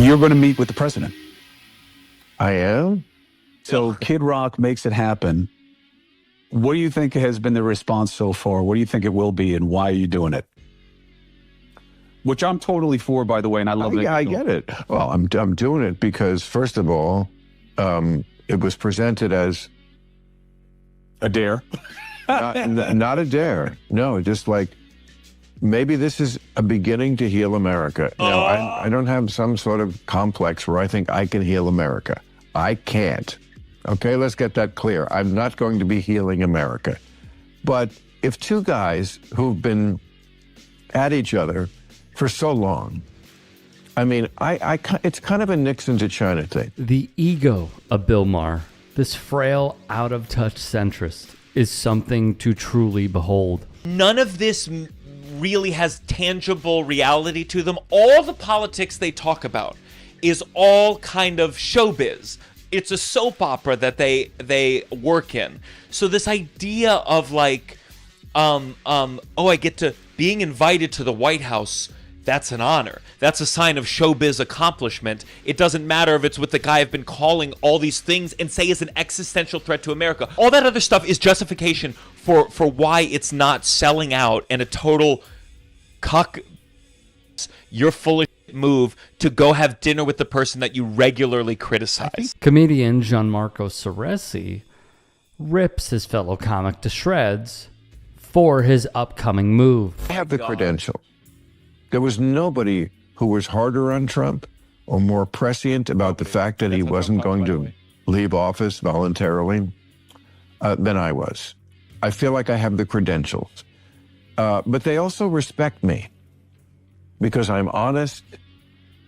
You're going to meet with the president. I am? So Kid Rock makes it happen. What do you think has been the response so far? What do you think it will be, and why are you doing it? Which I'm totally for, by the way, and I love it. Yeah, I get it. Well, I'm doing it because, first of all, it was presented as a dare. not a dare. No, just like, maybe this is a beginning to heal America. No, I don't have some sort of complex where I think I can heal America. I can't. Okay, let's get that clear. I'm not going to be healing America. But if two guys who've been at each other for so long, I mean, it's kind of a Nixon to China thing. The ego of Bill Maher, this frail, out-of-touch centrist, is something to truly behold. None of this really has tangible reality to them. All the politics they talk about is all kind of showbiz. It's a soap opera that they work in. So this idea of like, I get to being invited to the White House, that's an honor. That's a sign of showbiz accomplishment. It doesn't matter if it's with the guy I've been calling all these things and say is an existential threat to America. All that other stuff is justification for why it's not selling out and a total you're full of shit move to go have dinner with the person that you regularly criticize. Comedian Gianmarco Soresi rips his fellow comic to shreds for his upcoming move. I have the credential. There was nobody who was harder on Trump or more prescient about the fact that he wasn't going to leave office voluntarily than I was. I feel like I have the credentials. But they also respect me because I'm honest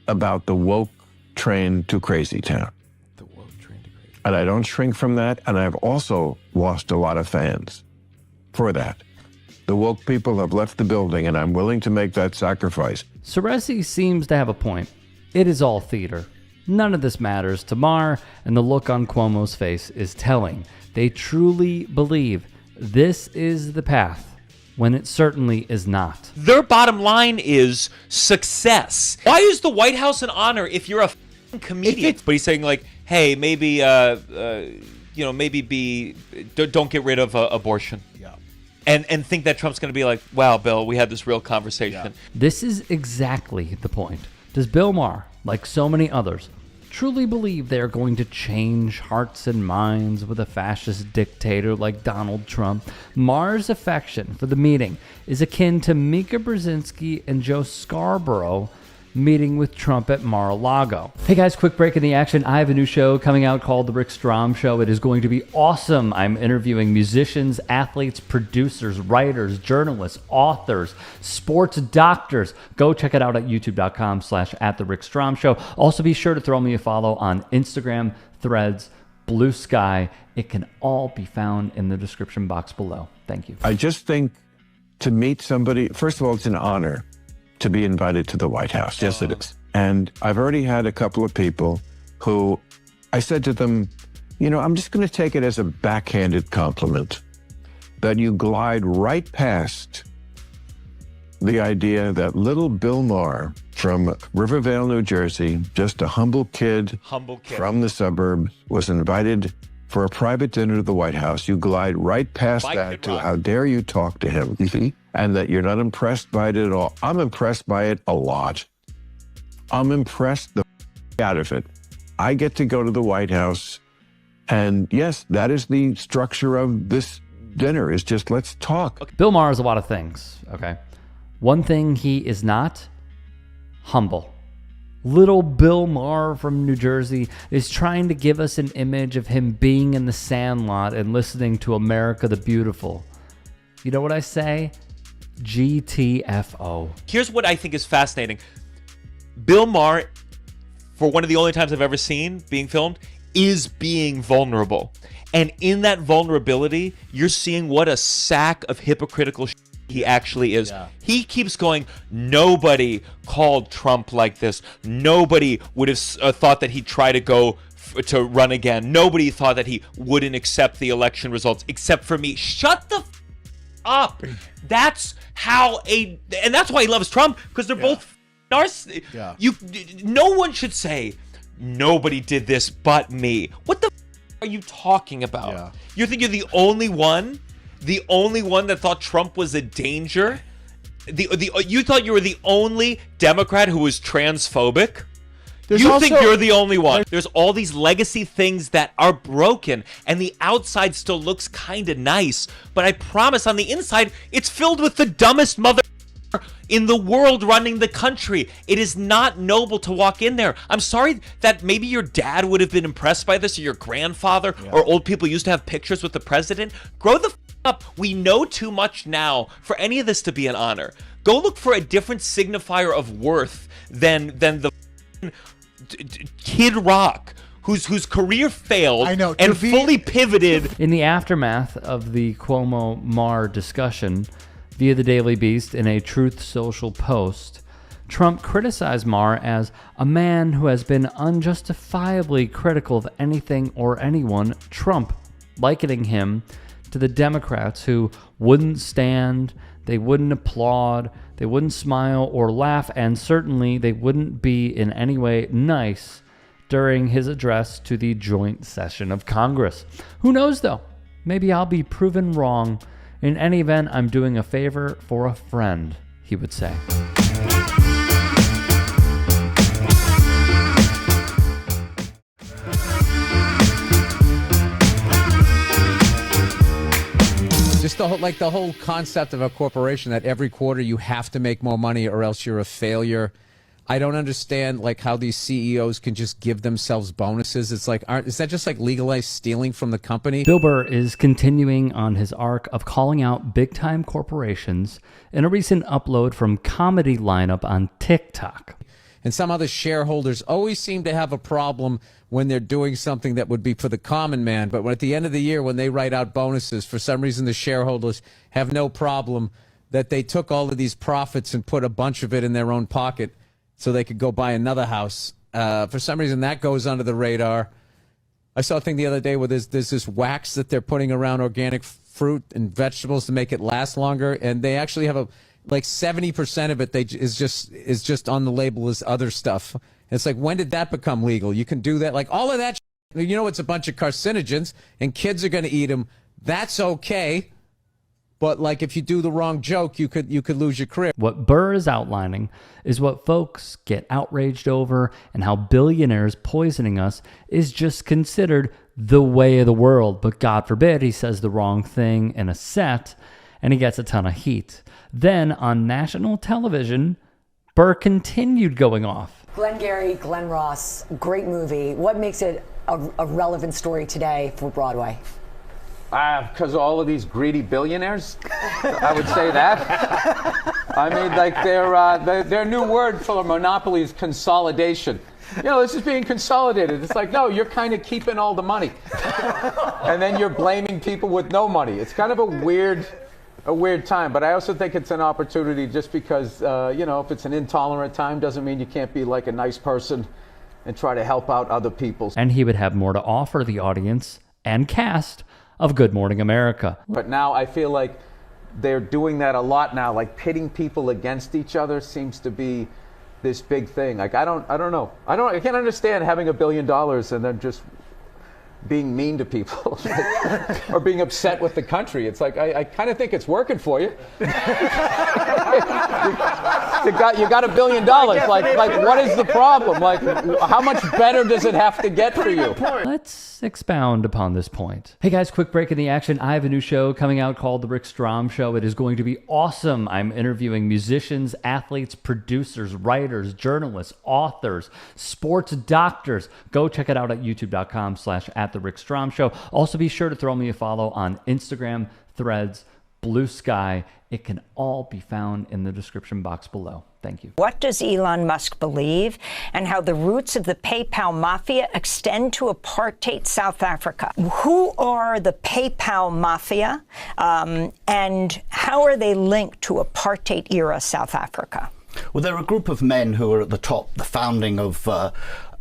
about the woke train to crazy town. The woke train to crazy. And I don't shrink from that. And I've also lost a lot of fans for that. The woke people have left the building, and I'm willing to make that sacrifice. Soresi seems to have a point. It is all theater. None of this matters to Maher, and the look on Cuomo's face is telling. They truly believe this is the path, when it certainly is not. Their bottom line is success. Why is the White House an honor if you're a comedian? But he's saying like, hey, maybe, don't get rid of abortion. Yeah. And think that Trump's going to be like, wow, Bill, we had this real conversation. Yeah. This is exactly the point. Does Bill Maher, like so many others, truly believe they are going to change hearts and minds with a fascist dictator like Donald Trump? Maher's affection for the meeting is akin to Mika Brzezinski and Joe Scarborough meeting with Trump at Mar-a-Lago. Hey guys, quick break in the action. I have a new show coming out called The Rick Strom Show. It is going to be awesome. I'm interviewing musicians, athletes, producers, writers, journalists, authors, sports doctors. Go check it out at youtube.com/@TheRickStromShow. Also be sure to throw me a follow on Instagram, Threads, Blue Sky. It can all be found in the description box below. Thank you. I just think to meet somebody, first of all, it's an honor to be invited to the White House. Yes, it is. And I've already had a couple of people who I said to them, I'm just going to take it as a backhanded compliment that you glide right past the idea that little Bill Maher from Rivervale, New Jersey, just a humble kid from the suburbs, was invited for a private dinner to the White House. You glide right past that to how dare you talk to him. And that you're not impressed by it at all. I'm impressed by it a lot. I'm impressed the out of it. I get to go to the White House, and yes, that is the structure of this dinner, is just let's talk. Bill Maher is a lot of things, okay? One thing he is not, humble. Little Bill Maher from New Jersey is trying to give us an image of him being in the Sandlot and listening to America the Beautiful. You know what I say? GTFO. Here's what I think is fascinating. Bill Maher, for one of the only times I've ever seen being filmed, is being vulnerable. And in that vulnerability, you're seeing what a sack of hypocritical shit he actually is. Yeah. He keeps going, nobody called Trump like this. Nobody would have thought that he'd try to go to run again. Nobody thought that he wouldn't accept the election results except for me. Shut the up. That's how and that's why he loves Trump, because they're both No one should say nobody did this but me. What the are you talking about? Yeah. You think you're the only one that thought Trump was a danger? You thought you were the only Democrat who was transphobic? You think you're the only one. There's all these legacy things that are broken, and the outside still looks kind of nice, but I promise on the inside, it's filled with the dumbest mother in the world running the country. It is not noble to walk in there. I'm sorry that maybe your dad would have been impressed by this, or your grandfather, or old people used to have pictures with the president. Grow the up. We know too much now for any of this to be an honor. Go look for a different signifier of worth than the Kid Rock, whose career failed and fully pivoted. In the aftermath of the Cuomo-Maher discussion, via the Daily Beast in a Truth Social post, Trump criticized Maher as a man who has been unjustifiably critical of anything or anyone Trump, likening him to the Democrats who wouldn't stand, they wouldn't applaud, they wouldn't smile or laugh, and certainly they wouldn't be in any way nice during his address to the joint session of Congress. Who knows, though? Maybe I'll be proven wrong. In any event, I'm doing a favor for a friend, he would say. Just the whole concept of a corporation that every quarter you have to make more money or else you're a failure. I don't understand how these CEOs can just give themselves bonuses. It's is that just legalized stealing from the company? Bill Burr is continuing on his arc of calling out big-time corporations in a recent upload from Comedy Lineup on TikTok. And some other shareholders always seem to have a problem when they're doing something that would be for the common man. But at the end of the year, when they write out bonuses, for some reason the shareholders have no problem that they took all of these profits and put a bunch of it in their own pocket so they could go buy another house. For some reason, that goes under the radar. I saw a thing the other day where there's this wax that they're putting around organic fruit and vegetables to make it last longer, and they actually have 70% of it is just on the label as other stuff. And it's when did that become legal? You can do that, all of that. It's a bunch of carcinogens, and kids are going to eat them. That's okay. But if you do the wrong joke, you could lose your career. What Burr is outlining is what folks get outraged over, and how billionaires poisoning us is just considered the way of the world. But God forbid he says the wrong thing in a set and he gets a ton of heat. Then on national television, Burr continued going off. Glengarry Glen Ross, great movie. What makes it a relevant story today for Broadway? Because all of these greedy billionaires, I would say that. I mean, their new word for monopoly is consolidation. This is being consolidated. It's no, you're kind of keeping all the money. And then you're blaming people with no money. It's kind of a weird time. But I also think it's an opportunity just because, if it's an intolerant time, doesn't mean you can't be a nice person and try to help out other people. And he would have more to offer the audience and cast of Good Morning America. But now I feel like they're doing that a lot now. Pitting people against each other seems to be this big thing. I don't know. I can't understand having $1 billion and then just being mean to people or being upset with the country. It's I kind of think it's working for you. You got $1 billion. What is the problem? How much better does it have to get for you? Let's expound upon this point. Hey guys, quick break in the action. I have a new show coming out called The Rick Strom Show. It is going to be awesome. I'm interviewing musicians, athletes, producers, writers, journalists, authors, sports doctors. Go check it out at youtube.com/@TheRickStrom Show. Also be sure to throw me a follow on Instagram, Threads, Blue Sky. It can all be found in the description box below. Thank you. What does Elon Musk believe, and how the roots of the PayPal mafia extend to apartheid South Africa? Who are the PayPal mafia, and how are they linked to apartheid era South Africa? Well, they're a group of men who are at the top, the founding of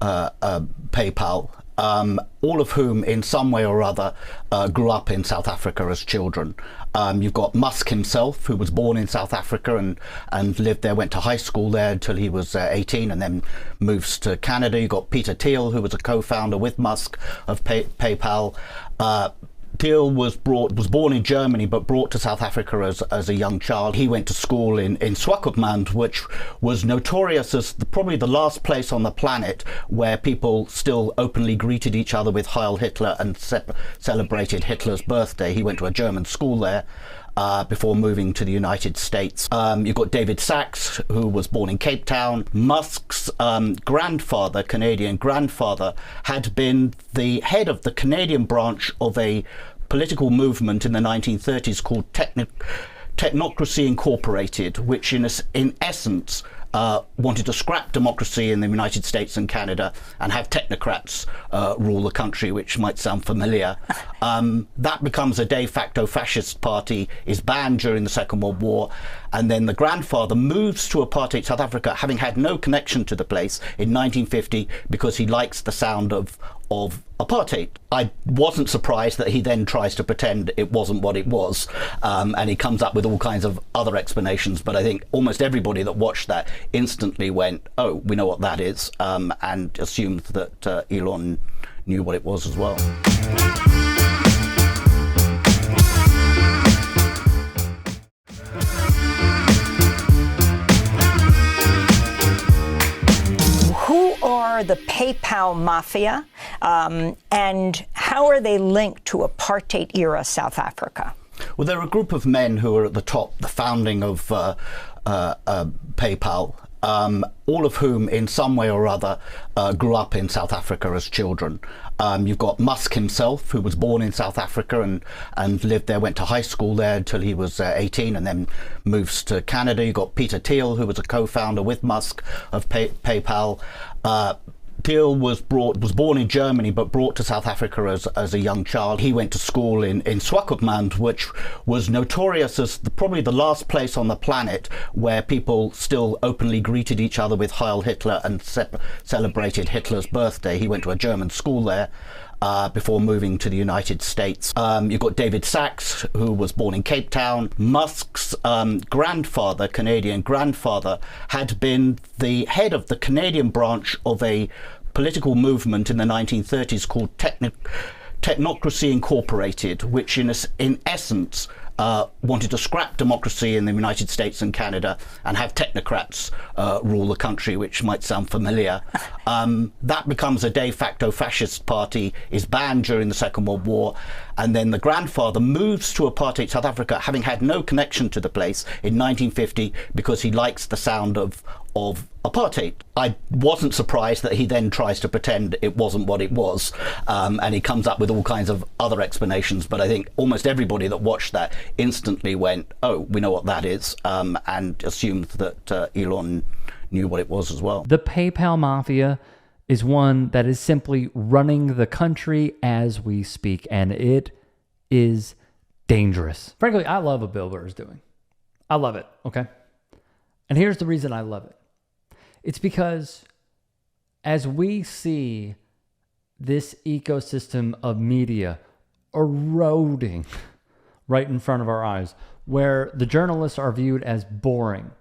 PayPal. all of whom in some way or other grew up in South Africa as children. You've got Musk himself, who was born in South Africa and lived there, went to high school there until he was 18 and then moves to Canada. You've got Peter Thiel, who was a co-founder with Musk of PayPal. Thiel was born in Germany but brought to South Africa as a young child. He went to school in Swakopmund, which was notorious as probably the last place on the planet where people still openly greeted each other with Heil Hitler and celebrated Hitler's birthday. He went to a German school there. Before moving to the United States. You've got David Sachs, who was born in Cape Town. Musk's grandfather, Canadian grandfather, had been the head of the Canadian branch of a political movement in the 1930s called Technocracy Incorporated, which in essence wanted to scrap democracy in the United States and Canada and have technocrats rule the country, which might sound familiar. That becomes a de facto fascist party, is banned during the Second World War, and then the grandfather moves to apartheid South Africa, having had no connection to the place, in 1950 because he likes the sound of apartheid. I wasn't surprised that he then tries to pretend it wasn't what it was, and he comes up with all kinds of other explanations, but I think almost everybody that watched that instantly went, oh, we know what that is, and assumed that Elon knew what it was as well. Who are the PayPal mafia, and how are they linked to apartheid-era South Africa? Well, they're a group of men who are at the top, the founding of PayPal, all of whom in some way or other grew up in South Africa as children. You've got Musk himself, who was born in South Africa and lived there, went to high school there until he was 18 and then moves to Canada. You've got Peter Thiel, who was a co-founder with Musk of PayPal. Thiel was born in Germany but brought to South Africa as a young child. He went to school in Swakopmund, which was notorious as probably the last place on the planet where people still openly greeted each other with Heil Hitler and celebrated Hitler's birthday. He went to a German school there. Before moving to the United States. You've got David Sachs, who was born in Cape Town. Musk's grandfather, Canadian grandfather, had been the head of the Canadian branch of a political movement in the 1930s called Technocracy Incorporated, which in essence wanted to scrap democracy in the United States and Canada and have technocrats rule the country, which might sound familiar. That becomes a de facto fascist party, is banned during the Second World War, and then the grandfather moves to apartheid South Africa, having had no connection to the place, in 1950 because he likes the sound of apartheid. I wasn't surprised that he then tries to pretend it wasn't what it was, and he comes up with all kinds of other explanations, but I think almost everybody that watched that instantly went, oh, we know what that is, and assumed that Elon knew what it was as well. The PayPal mafia is one that is simply running the country as we speak, and it is dangerous. Frankly, I love what Bill Burr is doing. I love it, okay? And here's the reason I love it. It's because as we see this ecosystem of media eroding right in front of our eyes, where the journalists are viewed as boring,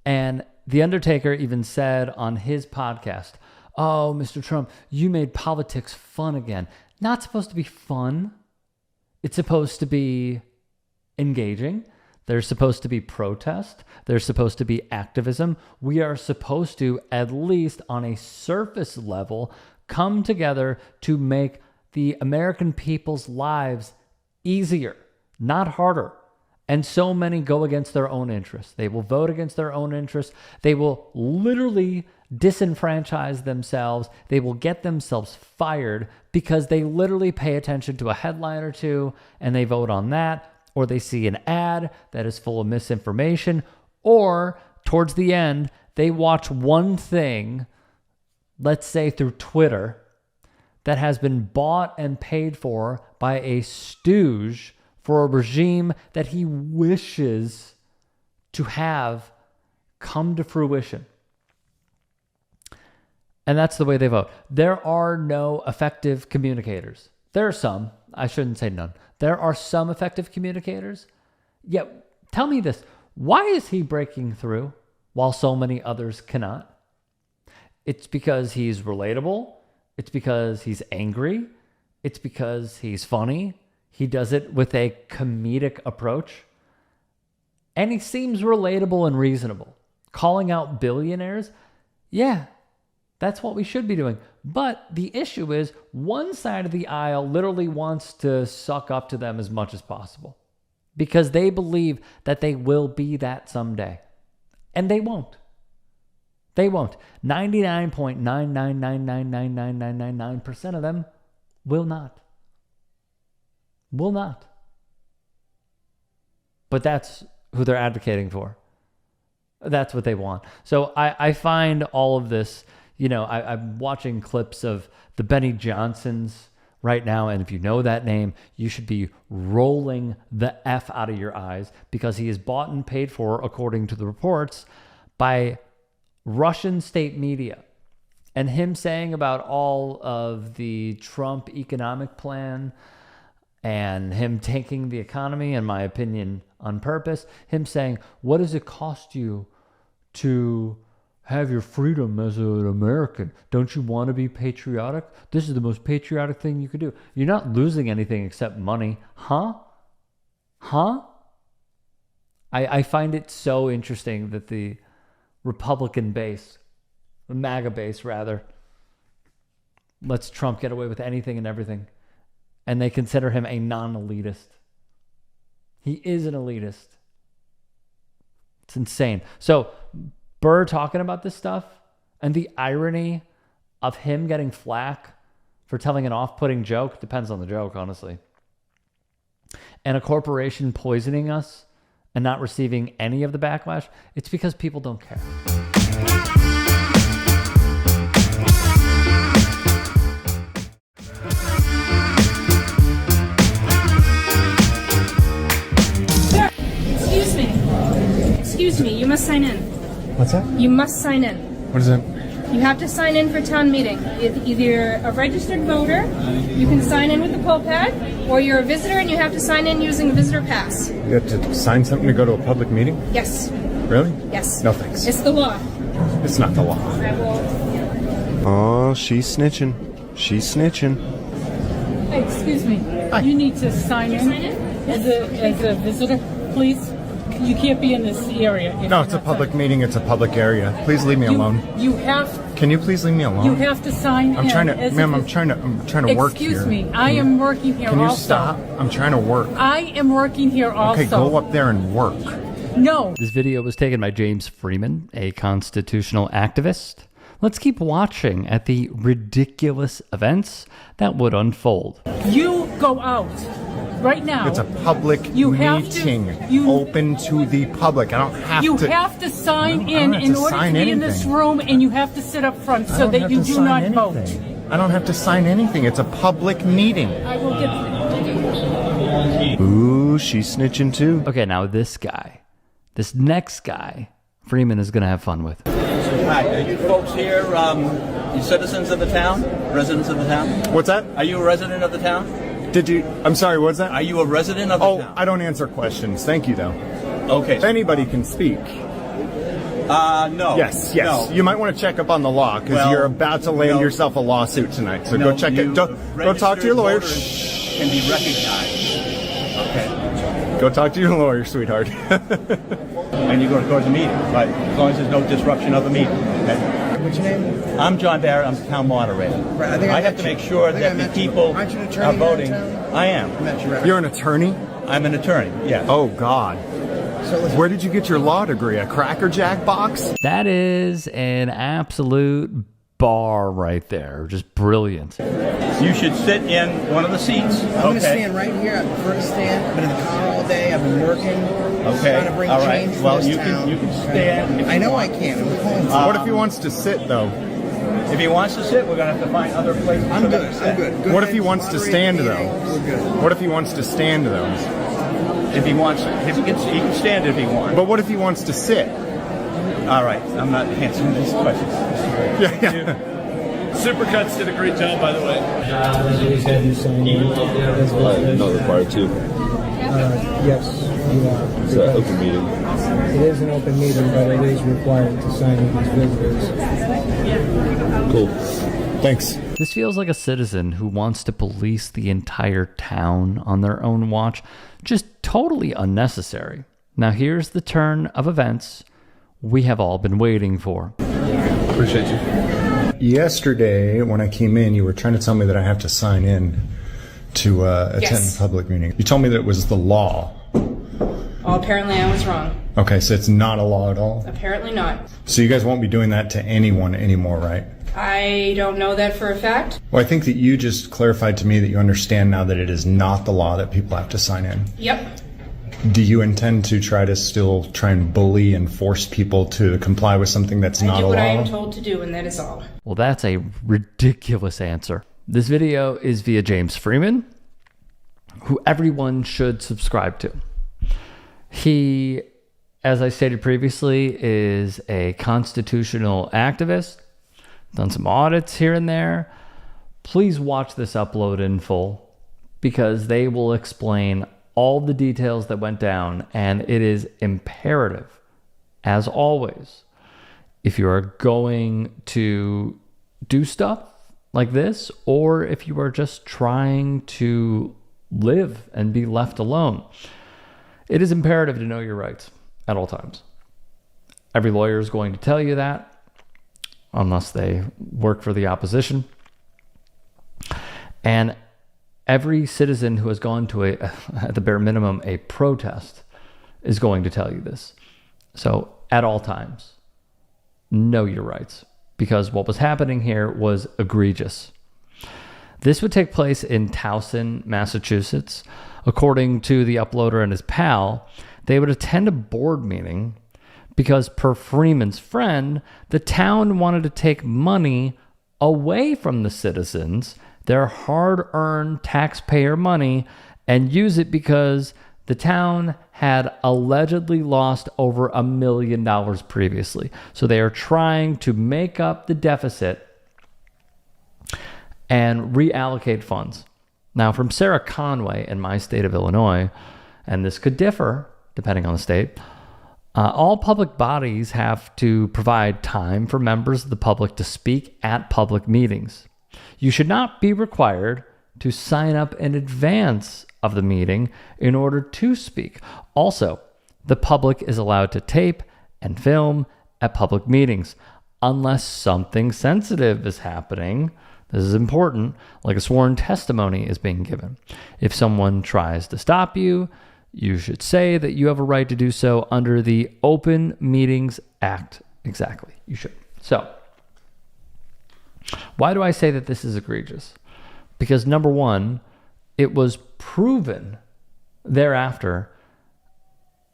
and The Undertaker even said on his podcast, oh, Mr. Trump, you made politics fun again. Not supposed to be fun. It's supposed to be engaging. There's supposed to be protest. There's supposed to be activism. We are supposed to, at least on a surface level, come together to make the American people's lives easier, not harder. And so many go against their own interests. They will vote against their own interests. They will literally disenfranchise themselves. They will get themselves fired because they literally pay attention to a headline or two and they vote on that, or they see an ad that is full of misinformation, or towards the end, they watch one thing, let's say through Twitter, that has been bought and paid for by a stooge for a regime that he wishes to have come to fruition. And that's the way they vote. There are no effective communicators. There are some. I shouldn't say none. There are some effective communicators. Yet, tell me this. Why is he breaking through while so many others cannot? It's because he's relatable. It's because he's angry. It's because he's funny. He does it with a comedic approach. And he seems relatable and reasonable. Calling out billionaires, yeah, that's what we should be doing. But the issue is one side of the aisle literally wants to suck up to them as much as possible because they believe that they will be that someday. And they won't. They won't. 99.999999999% of them will not. Will not. But that's who they're advocating for. That's what they want. So I find all of this, you know, I'm watching clips of the Benny Johnsons right now. And if you know that name, you should be rolling the F out of your eyes because he is bought and paid for, according to the reports, by Russian state media. And him saying about all of the Trump economic plan and him tanking the economy, in my opinion, on purpose, him saying, what does it cost you to have your freedom as an American? Don't you want to be patriotic? This is the most patriotic thing you could do. You're not losing anything except money. Huh? I find it so interesting that the Republican base, the MAGA base rather, lets Trump get away with anything and everything. And they consider him a non-elitist. He is an elitist. It's insane. So Burr talking about this stuff and the irony of him getting flack for telling an off-putting joke, depends on the joke, honestly, and a corporation poisoning us and not receiving any of the backlash, it's because people don't care. Excuse me, you must sign in. What's that? You must sign in. What is that? You have to sign in for town meeting. Either a registered voter, you can sign in with the poll pad, or you're a visitor and you have to sign in using a visitor pass. You have to sign something to go to a public meeting? Yes. Really? Yes. No thanks. It's the law. It's not the law. I will. Oh, she's snitching. She's snitching. Hey, excuse me. Hi. You need to sign in as a visitor, please. You can't be in this area. No, it's a public meeting. It's a public area. Please leave me alone. You have. Can you please leave me alone? You have to sign I'm in. trying to, ma'am. I'm trying to work here. Excuse me. I am working here. Can you also. stop? I'm trying to work. I am working here also. Okay, go up there and work. No. This video was taken by James Freeman, a constitutional activist. Let's keep watching at the ridiculous events that would unfold. You go out right now. It's a public meeting, open to the public. I don't have to. You have to sign in order to be in this room, and you have to sit up front so that you do not vote. I don't have to sign anything. It's a public meeting. I will get. Ooh, she's snitching too. Okay, now this guy, this next guy, Freeman is going to have fun with. Hi, are you folks here, you citizens of the town? Residents of the town? What's that? Are you a resident of the town? I'm sorry, what's that? Are you a resident of the town? I don't answer questions. Thank you, though. Okay. Anybody can speak. No. Yes. No. You might want to check up on the law because you're about to land yourself a lawsuit tonight. So go check it. Go talk to your lawyer. Can be recognized. Okay. Go talk to your lawyer, sweetheart. And you're going to go to the meeting, right? As long as there's no disruption of the meeting. Okay? What's your name? I'm John Barrett. I'm the town moderator. Right, I have to make sure that the people Aren't you an attorney are voting. I am. You're an attorney? I'm an attorney, yes. Oh, God. Where did you get your law degree? A Cracker Jack box? That is an absolute bar right there. Just brilliant. You should sit in one of the seats. I'm going to stand right here. I prefer to stand. I've been in the car all day. I've been working. Trying to bring change to this town. You can stand. I know I can. I'm calling. What if he wants to sit, though? If he wants to sit, we're going to have to find other places. I'm good. I'm good. What if he wants to stand, though? We're good. What if he wants to stand, though? If he wants, he can stand if he wants. But what if he wants to sit? All right, I'm not answering these questions. Yeah. Supercuts did a great job, by the way. Not required to. Yes, you are. It's an open meeting. It is an open meeting, but it is required to sign in as visitors. Cool. Thanks. This feels like a citizen who wants to police the entire town on their own watch. Just totally unnecessary. Now here's the turn of events we have all been waiting for. Appreciate you. Yesterday, when I came in, you were trying to tell me that I have to sign in to attend a public meeting. You told me that it was the law. Oh, apparently I was wrong. Okay, so it's not a law at all? Apparently not. So you guys won't be doing that to anyone anymore, right? I don't know that for a fact. Well, I think that you just clarified to me that you understand now that it is not the law that people have to sign in. Yep. Do you intend to try and bully and force people to comply with something that's not a law? I do what I am told to do, and that is all. Well, that's a ridiculous answer. This video is via James Freeman, who everyone should subscribe to. He, as I stated previously, is a constitutional activist, done some audits here and there. Please watch this upload in full because they will explain all the details that went down, and it is imperative, as always, if you are going to do stuff like this, or if you are just trying to live and be left alone, it is imperative to know your rights at all times. Every lawyer is going to tell you that, unless they work for the opposition. And every citizen who has gone to at the bare minimum, a protest is going to tell you this. So at all times, know your rights, because what was happening here was egregious. This would take place in Towson, Massachusetts. According to the uploader and his pal, they would attend a board meeting because, per Freeman's friend, the town wanted to take money away from the citizens, their hard-earned taxpayer money, and use it because the town had allegedly lost over $1 million previously. So they are trying to make up the deficit and reallocate funds. Now, from Sarah Conway in my state of Illinois, and this could differ depending on the state, all public bodies have to provide time for members of the public to speak at public meetings. You should not be required to sign up in advance of the meeting in order to speak. Also, the public is allowed to tape and film at public meetings unless something sensitive is happening. This is important, like a sworn testimony is being given. If someone tries to stop you, you should say that you have a right to do so under the Open Meetings Act. Exactly, you should. So, why do I say that this is egregious? Because number one, it was proven thereafter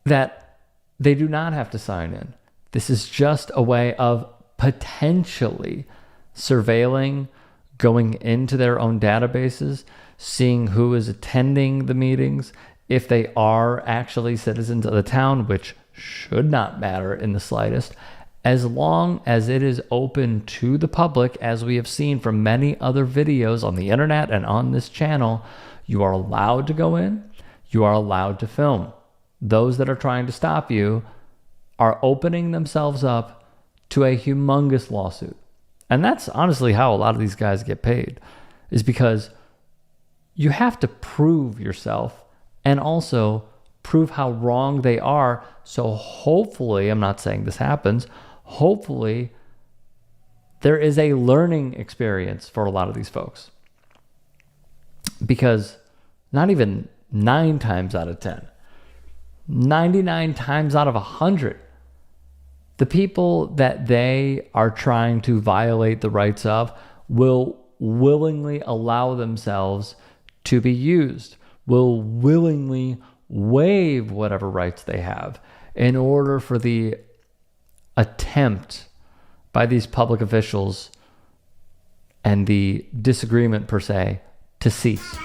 that they do not have to sign in. This is just a way of potentially surveilling, going into their own databases, seeing who is attending the meetings, if they are actually citizens of the town, which should not matter in the slightest, as long as it is open to the public, as we have seen from many other videos on the internet and on this channel. You are allowed to go in, you are allowed to film. Those that are trying to stop you are opening themselves up to a humongous lawsuit. And that's honestly how a lot of these guys get paid, is because you have to prove yourself and also prove how wrong they are. So hopefully, I'm not saying this happens, hopefully there is a learning experience for a lot of these folks. Because not even 9 times out of 10, 99 times out of 100, the people that they are trying to violate the rights of will willingly allow themselves to be used, will willingly waive whatever rights they have in order for the attempt by these public officials and the disagreement per se to cease.